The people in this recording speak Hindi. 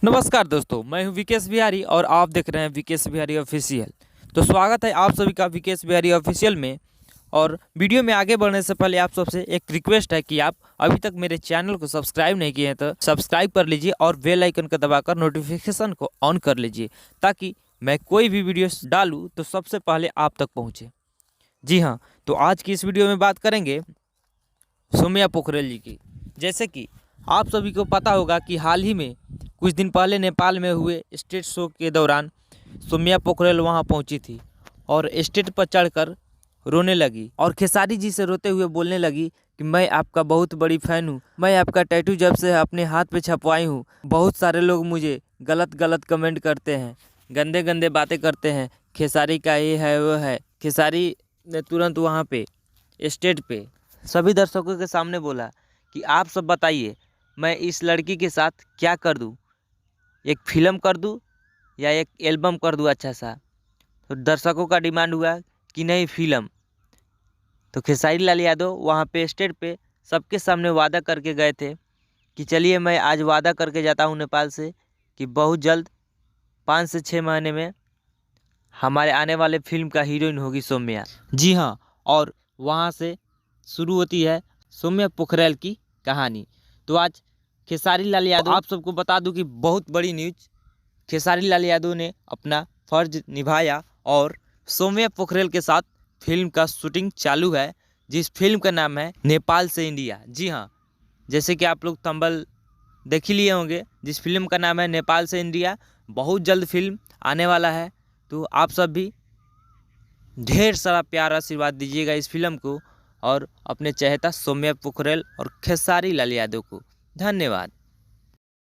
नमस्कार दोस्तों, मैं हूं विकेश बिहारी और आप देख रहे हैं विकेश बिहारी ऑफिशियल। तो स्वागत है आप सभी का विकेश बिहारी ऑफिशियल में। और वीडियो में आगे बढ़ने से पहले आप सबसे एक रिक्वेस्ट है कि आप अभी तक मेरे चैनल को सब्सक्राइब नहीं किए हैं तो सब्सक्राइब कर लीजिए और बेल आइकन को दबाकर नोटिफिकेशन को ऑन कर लीजिए, ताकि मैं कोई भी वीडियो डालूँ तो सबसे पहले आप तक पहुँचे। जी हाँ, तो आज की इस वीडियो में बात करेंगे सौम्या पोखरेल जी की। जैसे कि आप सभी को पता होगा कि हाल ही में कुछ दिन पहले नेपाल में हुए स्टेज शो के दौरान सौम्या पोखरेल वहां पहुंची थी और स्टेज पर चढ़कर रोने लगी और खेसारी जी से रोते हुए बोलने लगी कि मैं आपका बहुत बड़ी फ़ैन हूँ, मैं आपका टैटू जब से अपने हाथ पे छपवाई हूँ, बहुत सारे लोग मुझे गलत गलत कमेंट करते हैं, गंदे गंदे बातें करते हैं, खेसारी का ये है वो है। खेसारी ने तुरंत वहाँ पे स्टेज पे सभी दर्शकों के सामने बोला कि आप सब बताइए, मैं इस लड़की के साथ क्या कर दूं, एक फ़िल्म कर दूं या एक एल्बम कर दूं अच्छा सा। तो दर्शकों का डिमांड हुआ कि नहीं फ़िल्म। तो खेसारी लाल यादव वहाँ पे स्टेज पे सबके सामने वादा करके गए थे कि चलिए मैं आज वादा करके जाता हूँ नेपाल से कि बहुत जल्द 5 से 6 महीने में हमारे आने वाले फिल्म का हीरोइन होगी सौम्या। जी हाँ, और वहाँ से शुरू होती है सौम्या पोखरेल की कहानी। तो आज खेसारी लाल यादव, आप सबको बता दूं कि बहुत बड़ी न्यूज, खेसारी लाल यादव ने अपना फर्ज निभाया और सौम्या पोखरेल के साथ फिल्म का शूटिंग चालू है, जिस फिल्म का नाम है नेपाल से इंडिया। जी हाँ, जैसे कि आप लोग थंबनेल देख ही लिए होंगे, जिस फिल्म का नाम है नेपाल से इंडिया। बहुत जल्द फिल्म आने वाला है, तो आप सब भी ढेर सारा प्यार आशीर्वाद दीजिएगा इस फिल्म को और अपने चहेता सौम्या पोखरेल और खेसारी लाल यादव को। धन्यवाद।